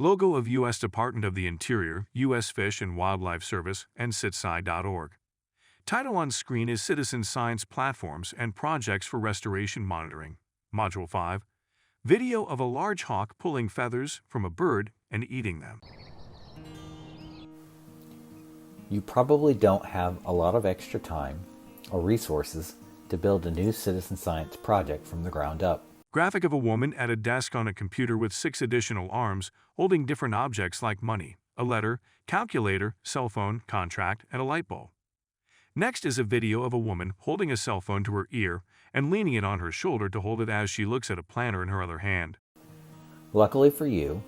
Logo of U.S. Department of the Interior, U.S. Fish and Wildlife Service, and citsi.org. Title on screen is Citizen Science Platforms and Projects for Restoration Monitoring. Module 5. Video of a large hawk pulling feathers from a bird and eating them. You probably don't have a lot of extra time or resources to build a new citizen science project from the ground up. Graphic of a woman at a desk on a computer with 6 additional arms holding different objects like money, a letter, calculator, cell phone, contract, and a light bulb. Next is a video of a woman holding a cell phone to her ear and leaning it on her shoulder to hold it as she looks at a planner in her other hand. Luckily for you,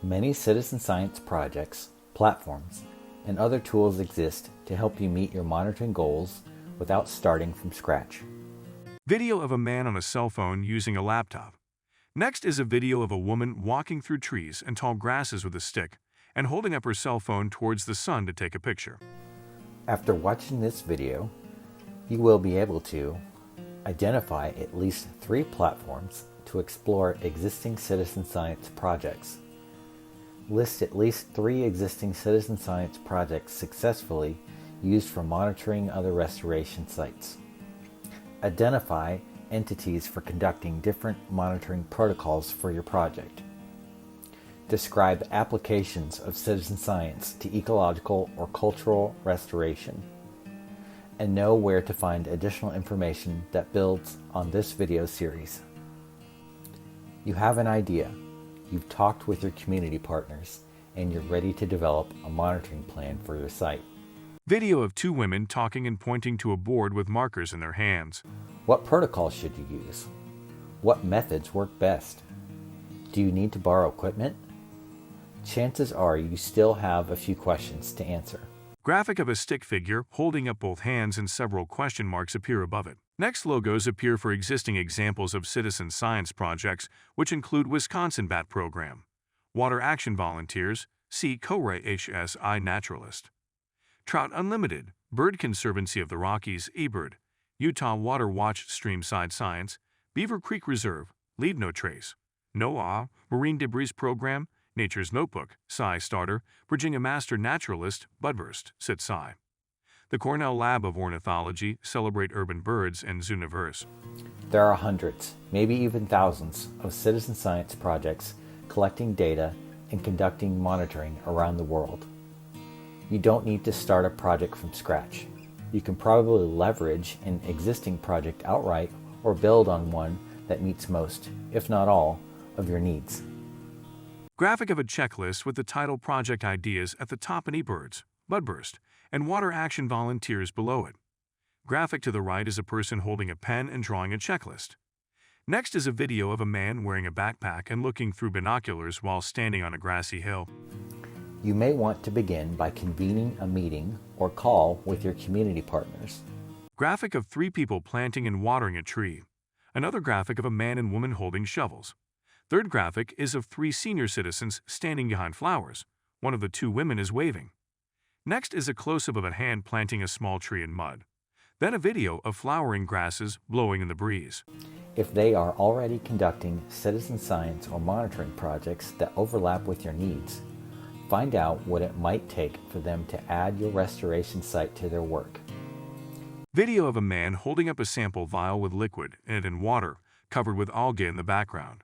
many citizen science projects, platforms, and other tools exist to help you meet your monitoring goals without starting from scratch. Video of a man on a cell phone using a laptop. Next is a video of a woman walking through trees and tall grasses with a stick and holding up her cell phone towards the sun to take a picture. After watching this video, you will be able to identify at least 3 platforms to explore existing citizen science projects. List at least 3 existing citizen science projects successfully used for monitoring other restoration sites. Identify entities for conducting different monitoring protocols for your project. Describe applications of citizen science to ecological or cultural restoration. And know where to find additional information that builds on this video series. You have an idea, you've talked with your community partners, and you're ready to develop a monitoring plan for your site. Video of 2 women talking and pointing to a board with markers in their hands. What protocols should you use? What methods work best? Do you need to borrow equipment? Chances are you still have a few questions to answer. Graphic of a stick figure holding up both hands and several question marks appear above it. Next, logos appear for existing examples of citizen science projects, which include Wisconsin Bat Program, Water Action Volunteers, see CORA HSI Naturalist, Trout Unlimited, Bird Conservancy of the Rockies, eBird, Utah Water Watch Streamside Science, Beaver Creek Reserve, Leave No Trace, NOAA, Marine Debris Program, Nature's Notebook, Starter, Virginia Master Naturalist, Budburst, citsi. The Cornell Lab of Ornithology, Celebrate Urban Birds, and Zooniverse. There are hundreds, maybe even thousands, of citizen science projects collecting data and conducting monitoring around the world. You don't need to start a project from scratch. You can probably leverage an existing project outright or build on one that meets most, if not all, of your needs. Graphic of a checklist with the title Project Ideas at the top and eBirds, Budburst, and Water Action Volunteers below it. Graphic to the right is a person holding a pen and drawing a checklist. Next is a video of a man wearing a backpack and looking through binoculars while standing on a grassy hill. You may want to begin by convening a meeting or call with your community partners. Graphic of 3 people planting and watering a tree. Another graphic of a man and woman holding shovels. Third graphic is of 3 senior citizens standing behind flowers. One of the 2 women is waving. Next is a close-up of a hand planting a small tree in mud. Then a video of flowering grasses blowing in the breeze. If they are already conducting citizen science or monitoring projects that overlap with your needs, find out what it might take for them to add your restoration site to their work. Video of a man holding up a sample vial with liquid in it and water, covered with algae in the background.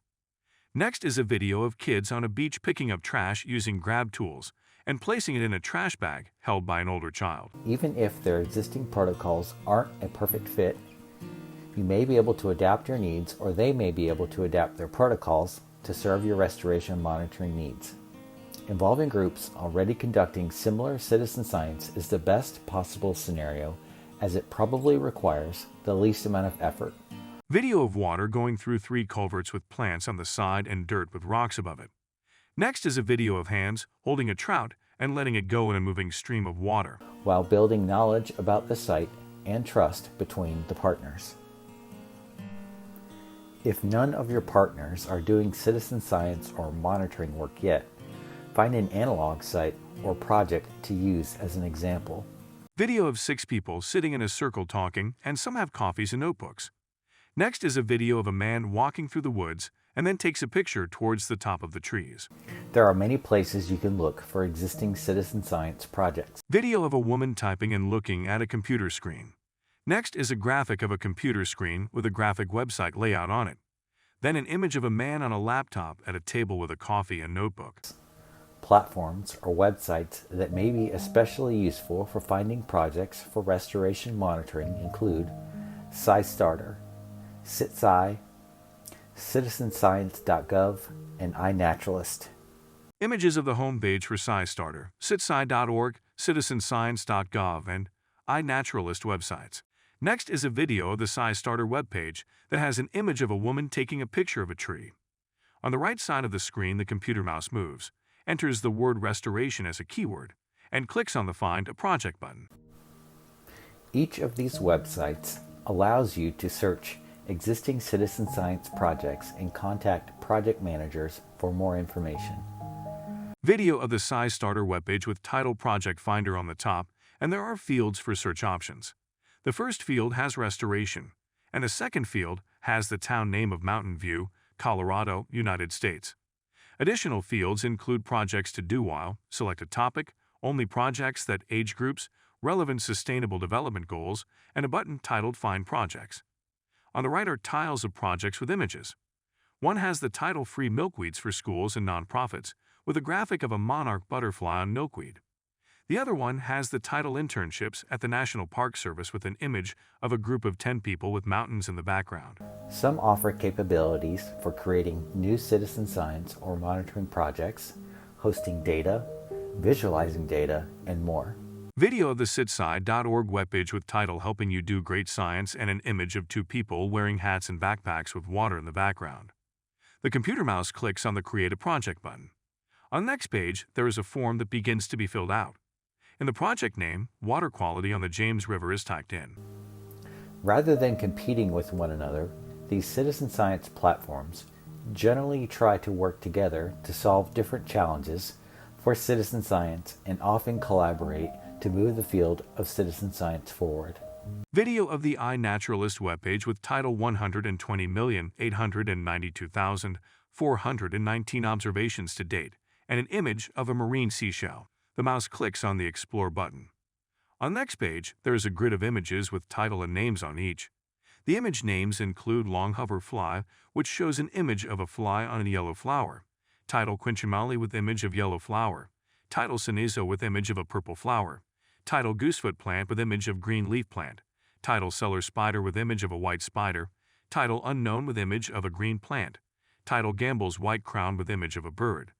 Next is a video of kids on a beach picking up trash using grab tools and placing it in a trash bag held by an older child. Even if their existing protocols aren't a perfect fit, you may be able to adapt your needs, or they may be able to adapt their protocols to serve your restoration monitoring needs. Involving groups already conducting similar citizen science is the best possible scenario, as it probably requires the least amount of effort. Video of water going through 3 culverts with plants on the side and dirt with rocks above it. Next is a video of hands holding a trout and letting it go in a moving stream of water, while building knowledge about the site and trust between the partners. If none of your partners are doing citizen science or monitoring work yet, find an analog site or project to use as an example. Video of 6 people sitting in a circle talking, and some have coffees and notebooks. Next is a video of a man walking through the woods and then takes a picture towards the top of the trees. There are many places you can look for existing citizen science projects. Video of a woman typing and looking at a computer screen. Next is a graphic of a computer screen with a graphic website layout on it. Then an image of a man on a laptop at a table with a coffee and notebook. Platforms or websites that may be especially useful for finding projects for restoration monitoring include SciStarter, CitSci, citizenscience.gov, and iNaturalist. Images of the homepage for SciStarter, citsci.org, citizenscience.gov, and iNaturalist websites. Next is a video of the SciStarter webpage that has an image of a woman taking a picture of a tree. On the right side of the screen, the computer mouse moves, enters the word restoration as a keyword, and clicks on the Find a Project button. Each of these websites allows you to search existing citizen science projects and contact project managers for more information. Video of the SciStarter webpage with title Project Finder on the top, and there are fields for search options. The first field has restoration, and the second field has the town name of Mountain View, Colorado, United States. Additional fields include projects to do while, select a topic, only projects that age groups, relevant sustainable development goals, and a button titled Find Projects. On the right are tiles of projects with images. One has the title Free Milkweeds for Schools and Nonprofits, with a graphic of a monarch butterfly on milkweed. The other one has the title Internships at the National Park Service with an image of a group of 10 people with mountains in the background. Some offer capabilities for creating new citizen science or monitoring projects, hosting data, visualizing data, and more. Video of the citsci.org webpage with title Helping You Do Great Science and an image of two people wearing hats and backpacks with water in the background. The computer mouse clicks on the Create a Project button. On the next page, there is a form that begins to be filled out. In the project name, water quality on the James River is typed in. Rather than competing with one another, these citizen science platforms generally try to work together to solve different challenges for citizen science and often collaborate to move the field of citizen science forward. Video of the iNaturalist webpage with title 120,892,419 observations to date and an image of a marine seashell. The mouse clicks on the Explore button. On the next page, there is a grid of images with title and names on each. The image names include Longhover Fly, which shows an image of a fly on a yellow flower, title Quinchimali with image of yellow flower, title Cenizo with image of a purple flower, title Goosefoot Plant with image of green leaf plant, title Cellar Spider with image of a white spider, title Unknown with image of a green plant, title Gamble's White Crown with image of a bird,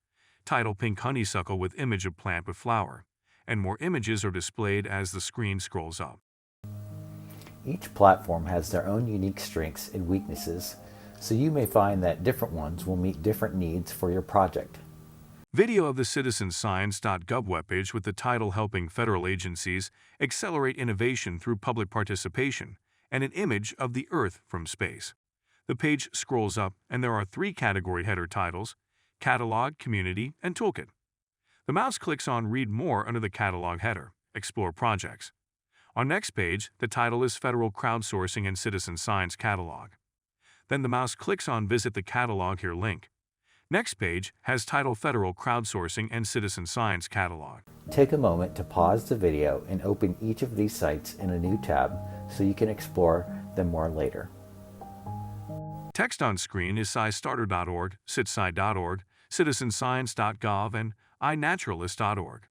title Pink Honeysuckle with image of plant with flower, and more images are displayed as the screen scrolls up. Each platform has their own unique strengths and weaknesses, so you may find that different ones will meet different needs for your project. Video of the citizenscience.gov webpage with the title Helping Federal Agencies Accelerate Innovation Through Public Participation and an image of the Earth from space. The page scrolls up and there are 3 category header titles: Catalog, Community, and Toolkit. The mouse clicks on Read More under the Catalog header, Explore Projects. On next page, the title is Federal Crowdsourcing and Citizen Science Catalog. Then the mouse clicks on Visit the Catalog Here link. Next page has title Federal Crowdsourcing and Citizen Science Catalog. Take a moment to pause the video and open each of these sites in a new tab so you can explore them more later. Text on screen is scistarter.org, citsci.org, citizenscience.gov, and iNaturalist.org.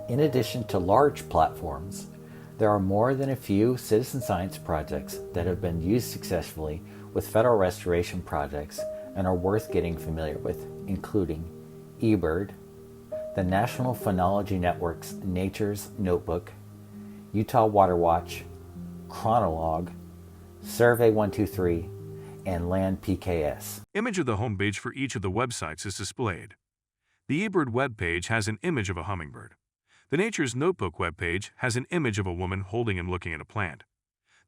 In addition to large platforms, there are more than a few citizen science projects that have been used successfully with federal restoration projects and are worth getting familiar with, including eBird, the National Phenology Network's Nature's Notebook, Utah Water Watch, Chronolog, Survey 123, and Land PKS. Image of the homepage for each of the websites is displayed. The eBird webpage has an image of a hummingbird. The Nature's Notebook webpage has an image of a woman holding and looking at a plant.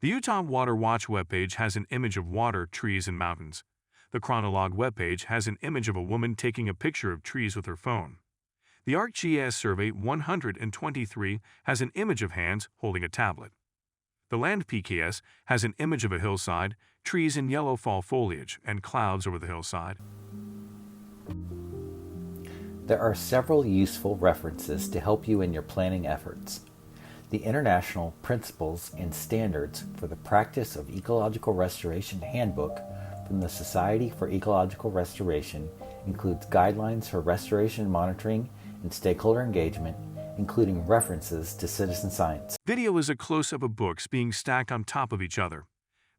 The Utah Water Watch webpage has an image of water, trees, and mountains. The Chronolog webpage has an image of a woman taking a picture of trees with her phone. The ArcGIS Survey 123 has an image of hands holding a tablet. The Land PKS has an image of a hillside, trees in yellow fall foliage, and clouds over the hillside. There are several useful references to help you in your planning efforts. The International Principles and Standards for the Practice of Ecological Restoration Handbook from the Society for Ecological Restoration includes guidelines for restoration monitoring and stakeholder engagement, including references to citizen science. Video is a close-up of books being stacked on top of each other.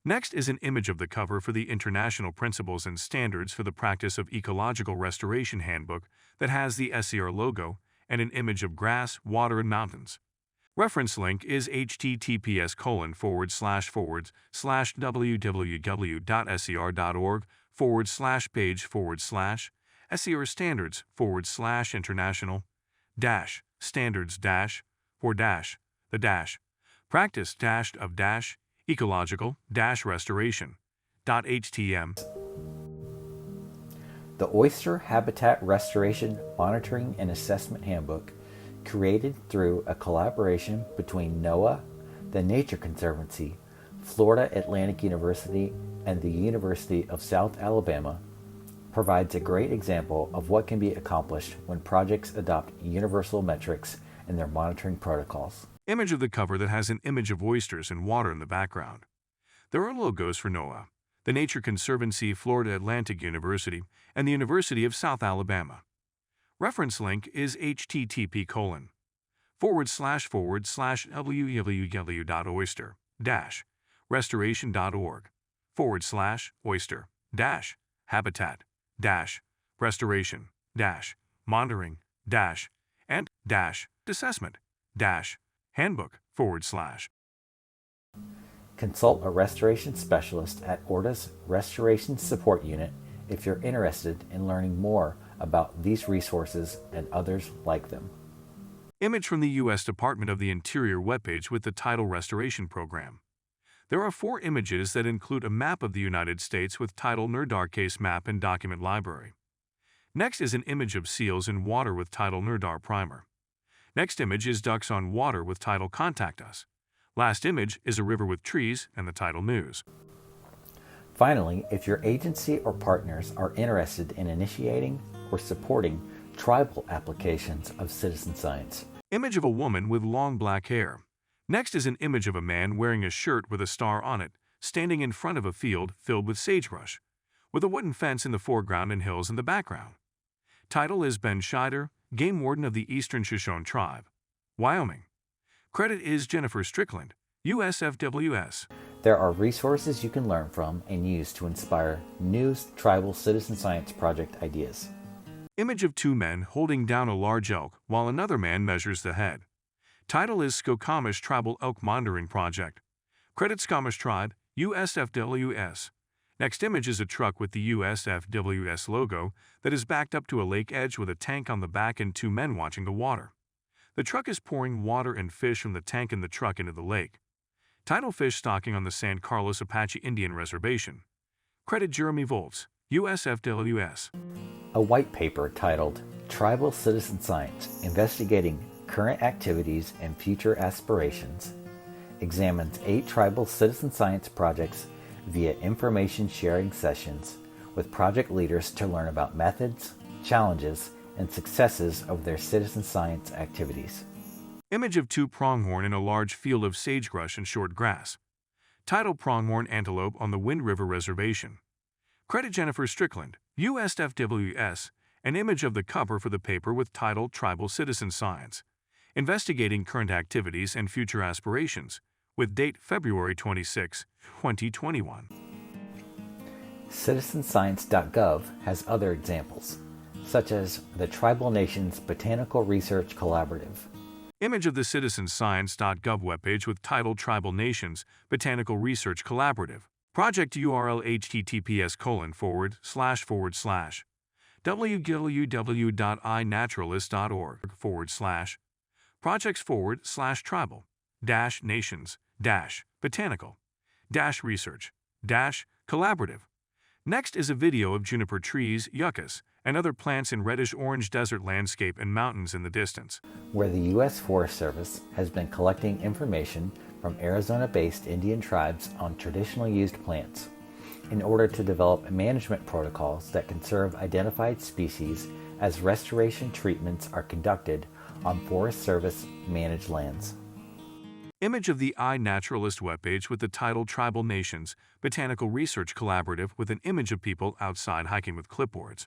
Next is an image of the cover for the International Principles and Standards for the Practice of Ecological Restoration Handbook that has the SCR logo and an image of grass, water, and mountains. Reference link is https://www.scr.org/page/SCR standards/standards-for-practice-of-ecological-restoration.htm. The Oyster Habitat Restoration Monitoring and Assessment Handbook, created through a collaboration between NOAA, the Nature Conservancy, Florida Atlantic University, and the University of South Alabama, provides a great example of what can be accomplished when projects adopt universal metrics in their monitoring protocols. Image of the cover that has an image of oysters and water in the background. There are logos for NOAA, the Nature Conservancy, Florida Atlantic University, and the University of South Alabama. Reference link is http://oyster-restoration-habitat-restoration-monitoring-assessment-handbook/. Consult a restoration specialist at ORDA's Restoration Support Unit if you're interested in learning more about these resources and others like them. Image from the U.S. Department of the Interior webpage with the title Restoration Program. There are 4 images that include a map of the United States with title NRDAR Case Map and Document Library. Next is an image of seals in water with title NRDAR Primer. Next image is ducks on water with title Contact Us. Last image is a river with trees and the title News. Finally, if your agency or partners are interested in initiating or supporting tribal applications of citizen science. Image of a woman with long black hair. Next is an image of a man wearing a shirt with a star on it, standing in front of a field filled with sagebrush, with a wooden fence in the foreground and hills in the background. Title is Ben Scheider, Game Warden of the Eastern Shoshone Tribe, Wyoming. Credit is Jennifer Strickland, USFWS. There are resources you can learn from and use to inspire new tribal citizen science project ideas. Image of 2 men holding down a large elk while another man measures the head. Title is Skokomish Tribal Elk Monitoring Project. Credit Skokomish Tribe, USFWS. Next image is a truck with the USFWS logo that is backed up to a lake edge with a tank on the back and 2 men watching the water. The truck is pouring water and fish from the tank in the truck into the lake. Title Fish Stocking on the San Carlos Apache Indian Reservation. Credit Jeremy Volz, USFWS. A white paper titled Tribal Citizen Science, Investigating Current Activities and Future Aspirations examines 8 tribal citizen science projects via information sharing sessions with project leaders to learn about methods, challenges, and successes of their citizen science activities. Image of 2 pronghorn in a large field of sagebrush and short grass. Title Pronghorn Antelope on the Wind River Reservation. Credit Jennifer Strickland, USFWS. An image of the cover for the paper with title Tribal Citizen Science, Investigating Current Activities and Future Aspirations, with date February 26, 2021. CitizenScience.gov has other examples, such as the Tribal Nations Botanical Research Collaborative. Image of the CitizenScience.gov webpage with title Tribal Nations Botanical Research Collaborative. Project URL https://www.inaturalist.org/ projects/tribal-nations-botanical-research-collaborative. Next is a video of juniper trees, yuccas, and other plants in reddish-orange desert landscape and mountains in the distance, where the U.S. Forest Service has been collecting information from Arizona-based Indian tribes on traditionally used plants. in order to develop management protocols that conserve identified species as restoration treatments are conducted on Forest Service managed lands. Image of the iNaturalist webpage with the title Tribal Nations Botanical Research Collaborative with an image of people outside hiking with clipboards.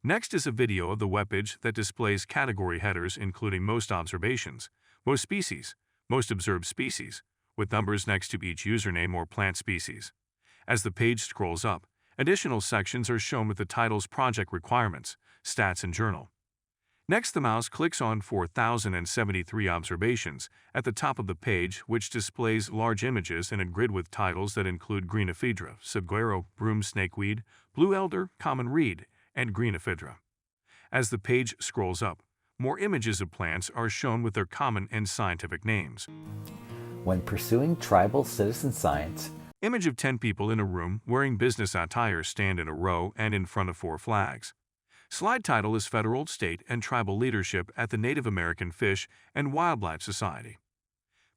Next is a video of the webpage that displays category headers including most observations, most species, most observed species, with numbers next to each username or plant species. As the page scrolls up, additional sections are shown with the titles Project Requirements, Stats and Journal. Next, the mouse clicks on 4,073 observations at the top of the page, which displays large images in a grid with titles that include green ephedra, saguaro, broom snakeweed, blue elder, common reed, and green ephedra. As the page scrolls up, more images of plants are shown with their common and scientific names. When pursuing tribal citizen science, Image of 10 people in a room wearing business attire stand in a row and in front of 4 flags. Slide title is Federal, State, and Tribal Leadership at the Native American Fish and Wildlife Society.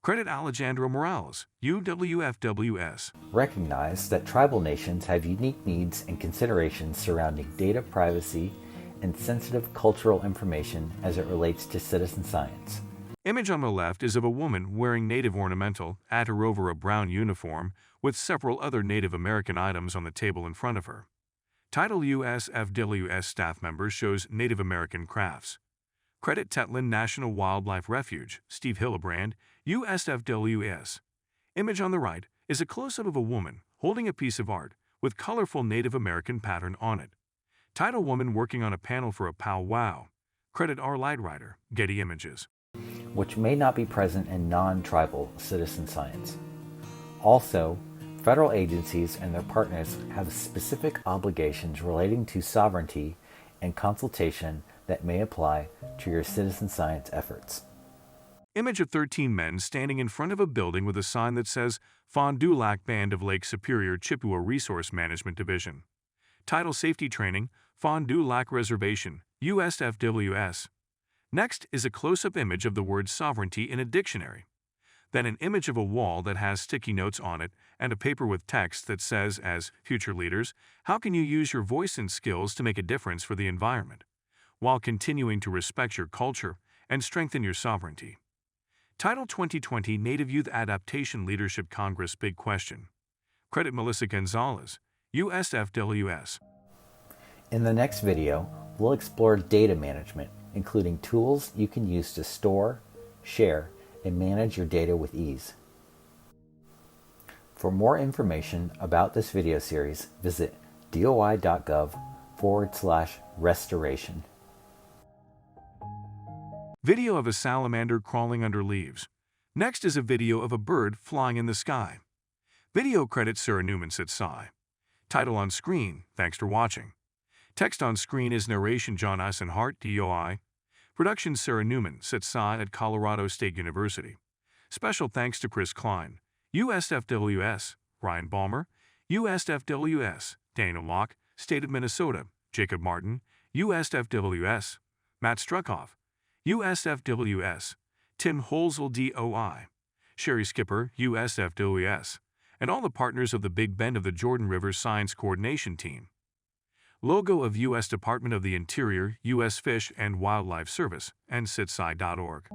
Credit Alejandro Morales, UWFWS. recognize that tribal nations have unique needs and considerations surrounding data privacy and sensitive cultural information as it relates to citizen science. Image on the left is of a woman wearing native ornamental at or over a brown uniform with several other Native American items on the table in front of her. Title USFWS staff member shows Native American crafts. Credit Tetlin National Wildlife Refuge, Steve Hillebrand, USFWS. Image on the right is a close-up of a woman holding a piece of art with colorful Native American pattern on it. Title Woman working on a panel for a powwow. Credit R. Lightwriter, Getty Images. Which may not be present in non-tribal citizen science. Also, federal agencies and their partners have specific obligations relating to sovereignty and consultation that may apply to your citizen science efforts. Image of 13 men standing in front of a building with a sign that says Fond du Lac Band of Lake Superior Chippewa Resource Management Division. Title Safety Training, Fond du Lac Reservation, USFWS. Next is a close-up image of the word sovereignty in a dictionary. Then an image of a wall that has sticky notes on it and a paper with text that says, as future leaders, how can you use your voice and skills to make a difference for the environment, while continuing to respect your culture and strengthen your sovereignty. Title 2020 Native Youth Adaptation Leadership Congress Big Question. Credit Melissa Gonzalez, USFWS. In the next video, we'll explore data management, including tools you can use to store, share, and manage your data with ease. For more information about this video series, visit doi.gov/restoration. Video of a salamander crawling under leaves. Next is a video of a bird flying in the sky. Video credit Sarah Newman Sitsai. Title on screen, thanks for watching. Text on screen is narration John Eisenhart, DOI. Production Sarah Newman Sitsai at Colorado State University. Special thanks to Chris Klein, USFWS, Ryan Balmer, USFWS, Dana Locke, State of Minnesota, Jacob Martin, USFWS, Matt Struckhoff, USFWS, Tim Holzel DOI, Sherry Skipper, USFWS, and all the partners of the Big Bend of the Jordan River Science Coordination Team. Logo of U.S. Department of the Interior, U.S. Fish and Wildlife Service, and sitsci.org.